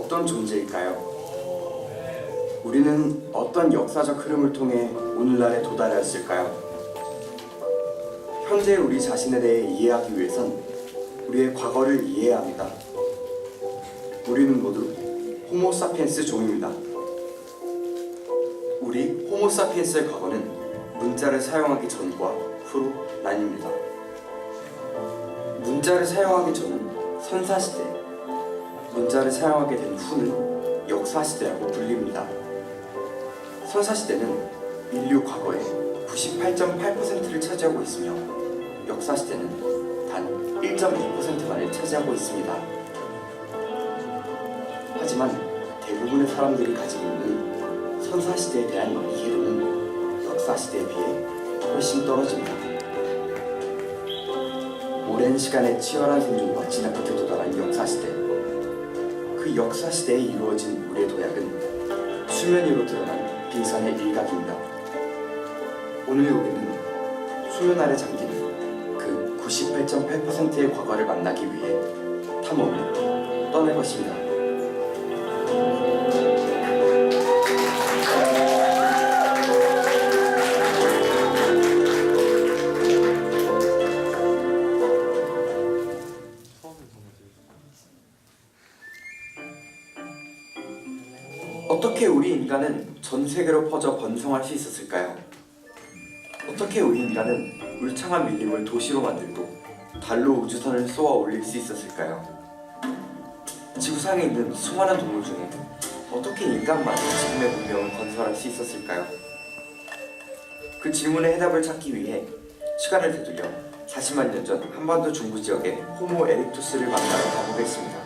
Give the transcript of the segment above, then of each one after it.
어떤 존재일까요? 우리는 어떤 역사적 흐름을 통해 오늘날에 도달하였을까요? 현재 우리 자신에 대해 이해하기 위해선 우리의 과거를 이해해야 합니다. 우리는 모두 호모사피엔스 종입니다. 우리 호모사피엔스의 과거는 문자를 사용하기 전과 후로 나뉩니다. 문자를 사용하기 전은 선사시대, 문자를 사용하게 된 후는 역사시대라고 불립니다. 선사시대는 인류 과거의 98.8%를 차지하고 있으며 역사시대는 단 1.2%만을 차지하고 있습니다. 하지만 대부분의 사람들이 가지고 있는 선사시대에 대한 이해도는 역사시대에 비해 훨씬 떨어집니다. 오랜 시간의 치열한 생존과 진화 끝에 도달한 역사시대, 그 역사시대에 이루어진 우리의 도약은 수면 위로 드러난 빙산의 일각입니다. 오늘 우리는 수면 아래 잠기는 그 98.8%의 과거를 만나기 위해 탐험을 떠날 것입니다. 어떻게 우리 인간은 전 세계로 퍼져 번성할 수 있었을까요? 어떻게 우리 인간은 울창한 밀림을 도시로 만들고 달로 우주선을 쏘아 올릴 수 있었을까요? 지구상에 있는 수많은 동물 중에 어떻게 인간만이 지금의 문명을 건설할 수 있었을까요? 그 질문의 해답을 찾기 위해 시간을 되돌려 40만 년 전 한반도 중부 지역의 호모 에릭투스를 만나러 가보겠습니다.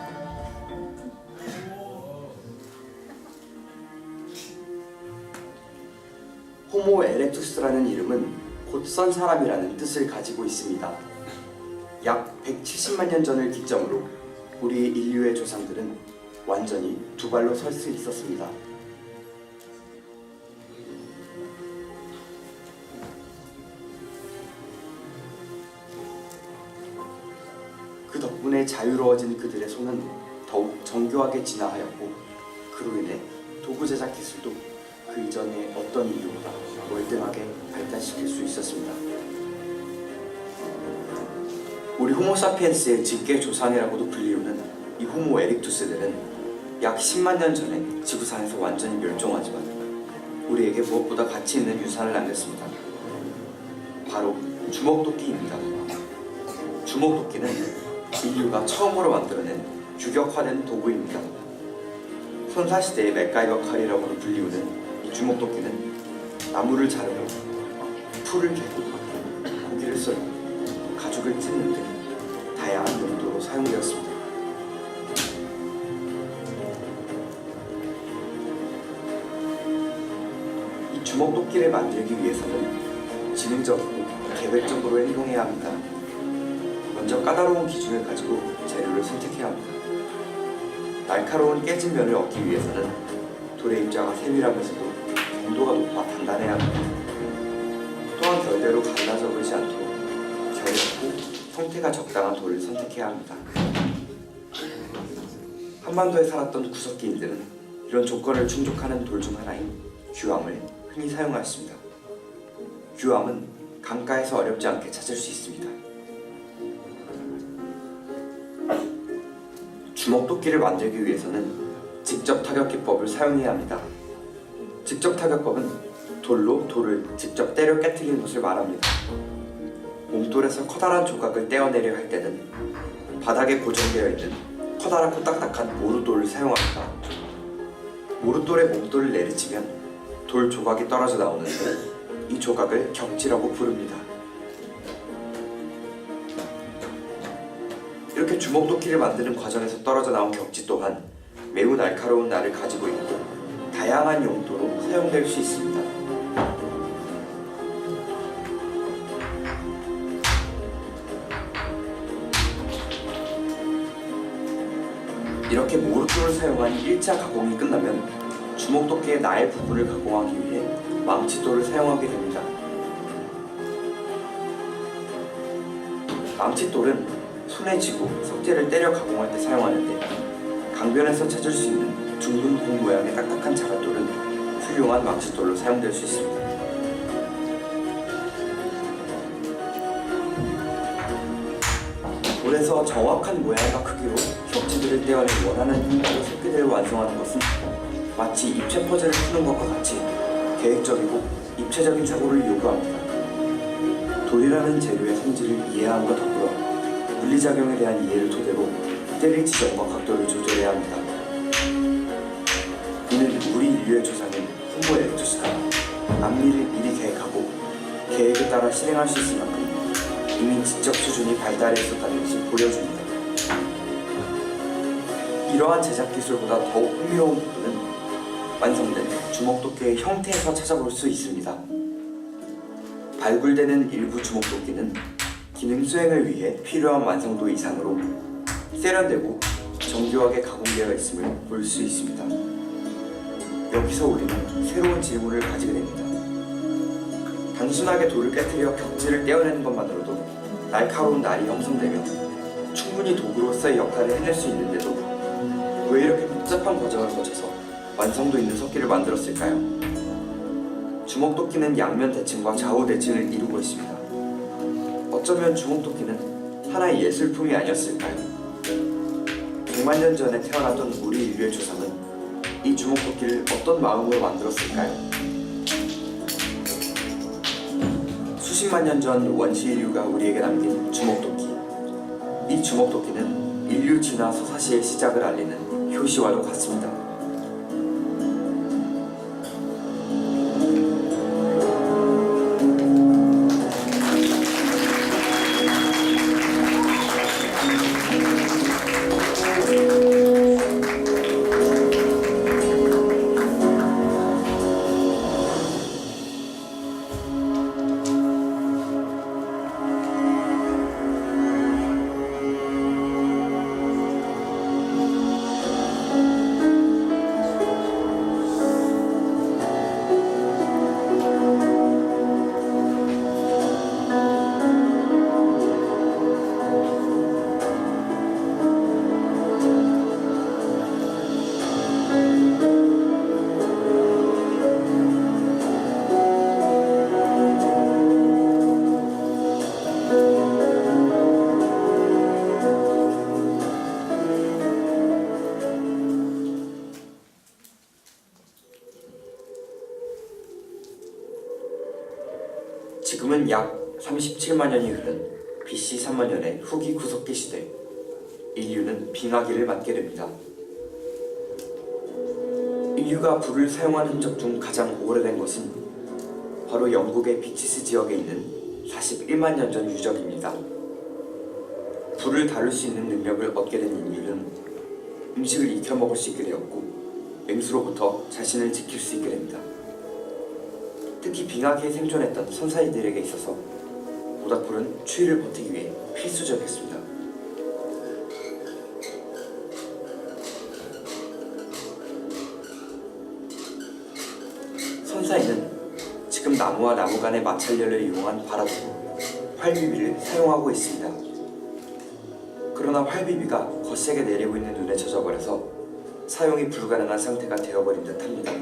호모 에렉투스라는 이름은 곧 선 사람이라는 뜻을 가지고 있습니다. 약 170만 년 전을 기점으로 우리 인류의 조상들은 완전히 두 발로 설 수 있었습니다. 그 덕분에 자유로워진 그들의 손은 더욱 정교하게 진화하였고, 그로 인해 도구 제작 기술도 그 이전의 어떤 인류보다 월등하게 발달시킬 수 있었습니다. 우리 호모사피엔스의 직계 조상이라고도 불리우는 이 호모 에릭투스들은 약 10만 년 전에 지구상에서 완전히 멸종하지만 우리에게 무엇보다 가치 있는 유산을 남겼습니다. 바로 주먹도끼입니다. 주먹도끼는 인류가 처음으로 만들어낸 규격화된 도구입니다. 선사시대의 맥가이버 칼이라고도 불리우는 이 주먹도끼는 나무를 자르고 풀을 캐고 고기를 썰고 가죽을 찢는 등 다양한 용도로 사용되었습니다. 이 주먹도끼를 만들기 위해서는 지능적이고 계획적으로 행동해야 합니다. 먼저 까다로운 기준을 가지고 재료를 선택해야 합니다. 날카로운 깨진 면을 얻기 위해서는 돌의 입자가 세밀하면서도 강도가 높아 단단해야 합니다. 또한 결대로 갈라져버리지 않도록 결이 없고 형태가 적당한 돌을 선택해야 합니다. 한반도에 살았던 구석기인들은 이런 조건을 충족하는 돌 중 하나인 규암을 흔히 사용하였습니다. 규암은 강가에서 어렵지 않게 찾을 수 있습니다. 주먹도끼를 만들기 위해서는 직접 타격 기법을 사용해야 합니다. 직접 타격법은 돌로 돌을 직접 때려 깨트리는 것을 말합니다. 몸돌에서 커다란 조각을 떼어내려 할 때는 바닥에 고정되어 있는 커다랗고 딱딱한 모루돌을 사용합니다. 모루돌에 몸돌을 내리치면 돌 조각이 떨어져 나오는데 이 조각을 격지라고 부릅니다. 이렇게 주먹도끼를 만드는 과정에서 떨어져 나온 격지 또한 매우 날카로운 날을 가지고 있고 다양한 용도로 사용될 수 있습니다. 이렇게 모루돌을 사용한 1차 가공이 끝나면 주먹도끼의 날 부분을 가공하기 위해 망치돌을 사용하게 됩니다. 망치돌은 손에 쥐고 석재를 때려 가공할 때 사용하는데 강변에서 찾을 수 있는 둥근 공 모양의 딱딱한 자갈돌은 훌륭한 망치돌로 사용될 수 있습니다. 돌에서 정확한 모양과 크기로 겹지들을 떼어낸 원하는 흰자로 새끼들을 완성하는 것은 마치 입체 퍼즐을 푸는 것과 같이 계획적이고 입체적인 사고를 요구합니다. 돌이라는 재료의 성질을 이해함과 더불어 물리작용에 대한 이해를 토대로 때릴 지점과 각도를 조절해야 합니다. 이는 우리 인류의 조상인 호모 에렉투스가 앞일을 미리 계획하고 계획에 따라 실행할 수 있을 만큼 이미 지적 수준이 발달해 있었다는 것을 보여줍니다. 이러한 제작 기술보다 더욱 흥미로운 부분은 완성된 주먹도끼의 형태에서 찾아볼 수 있습니다. 발굴되는 일부 주먹도끼는 기능 수행을 위해 필요한 완성도 이상으로 세련되고 정교하게 가공되어 있음을 볼 수 있습니다. 여기서 우리는 새로운 질문을 가지게 됩니다. 단순하게 돌을 깨뜨려 격지를 떼어내는 것만으로도 날카로운 날이 형성되며 충분히 도구로서의 역할을 해낼 수 있는데도 왜 이렇게 복잡한 과정을 거쳐서 완성도 있는 석기를 만들었을까요? 주먹도끼는 양면 대칭과 좌우 대칭을 이루고 있습니다. 어쩌면 주먹도끼는 하나의 예술품이 아니었을까요? 100만 년 전에 태어났던 우리 인류의 조상은 이 주먹도끼를 어떤 마음으로 만들었을까요? 수십만 년 전 원시 인류가 우리에게 남긴 주먹도끼. 이 주먹도끼는 인류 진화 서사시의 시작을 알리는 효시와도 같습니다. 지금은 약 37만 년이 흐른 BC 3만 년의 후기 구석기 시대, 인류는 빙하기를 맞게 됩니다. 인류가 불을 사용한 흔적 중 가장 오래된 것은 바로 영국의 비치스 지역에 있는 41만 년 전 유적입니다. 불을 다룰 수 있는 능력을 얻게 된 인류는 음식을 익혀 먹을 수 있게 되었고 맹수로부터 자신을 지킬 수 있게 됩니다. 특히 빙하기에 생존했던 선사이들에게 있어서 모닥불은 추위를 버티기 위해 필수적이었습니다. 선사이는 지금 나무와 나무 간의 마찰열을 이용한 바라도구, 활비비를 사용하고 있습니다. 그러나 활비비가 거세게 내리고 있는 눈에 젖어버려서 사용이 불가능한 상태가 되어버린 듯합니다.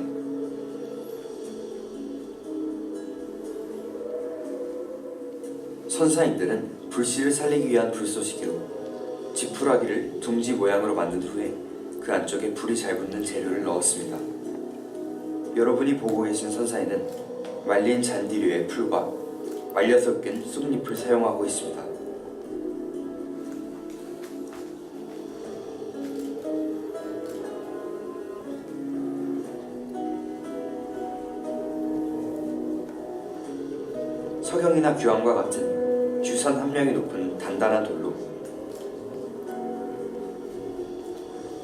선사인들은 불씨를 살리기 위한 불쏘시개로 지푸라기를 둥지 모양으로 만든 후에 그 안쪽에 불이 잘 붙는 재료를 넣었습니다. 여러분이 보고 계신 선사인은 말린 잔디류의 풀과 말려서 깬 쑥잎을 사용하고 있습니다. 석영이나 규황과 같은 규산 함량이 높은 단단한 돌로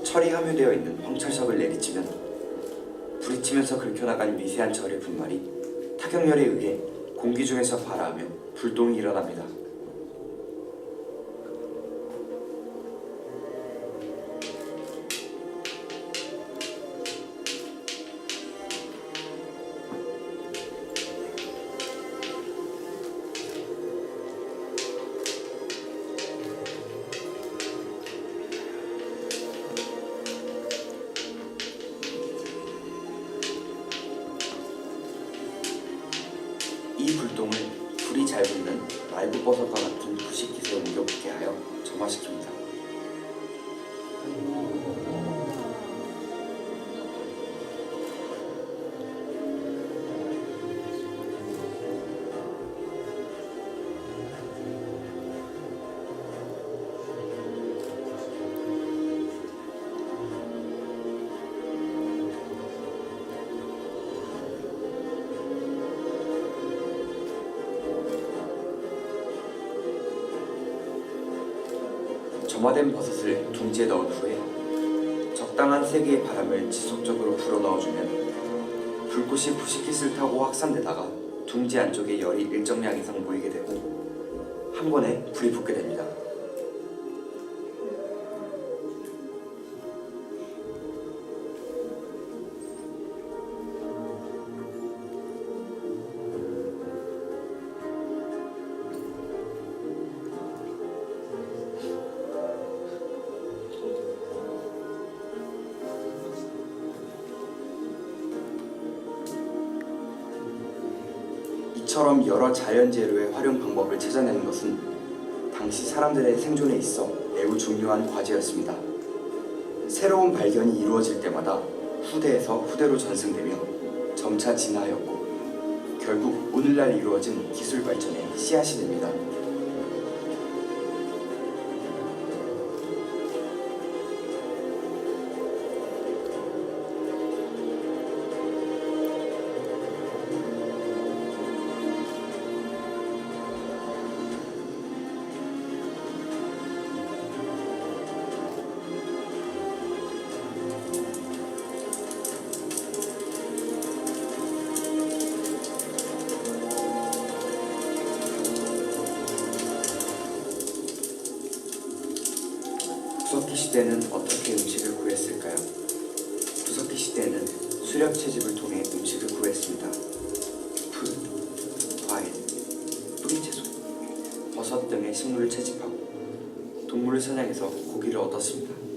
철이 함유되어 있는 황철석을 내리치면 부딪히면서 긁혀나간 미세한 철의 분말이 타격열에 의해 공기 중에서 발화하며 불똥이 일어납니다. 잘 붙는 말굽버섯과 같은 부식깃에 옮겨붙게 하여 점화시킵니다. 점화된 버섯을 둥지에 넣은 후에 적당한 세기의 바람을 지속적으로 불어넣어주면 불꽃이 부식깃을 타고 확산되다가 둥지 안쪽에 열이 일정량 이상 모이게 되고 한 번에 불이 붙게 됩니다. 이처럼 여러 자연재료의 활용 방법을 찾아내는 것은 당시 사람들의 생존에 있어 매우 중요한 과제였습니다. 새로운 발견이 이루어질 때마다 후대에서 후대로 전승되며 점차 진화하였고 결국 오늘날 이루어진 기술 발전의 씨앗이 됩니다. 구석기 시대는 어떻게 음식을 구했을까요? 구석기 시대에는 수렵 채집을 통해 음식을 구했습니다. 풀, 과일, 뿌리채소, 버섯 등의 식물을 채집하고 동물을 사냥해서 고기를 얻었습니다.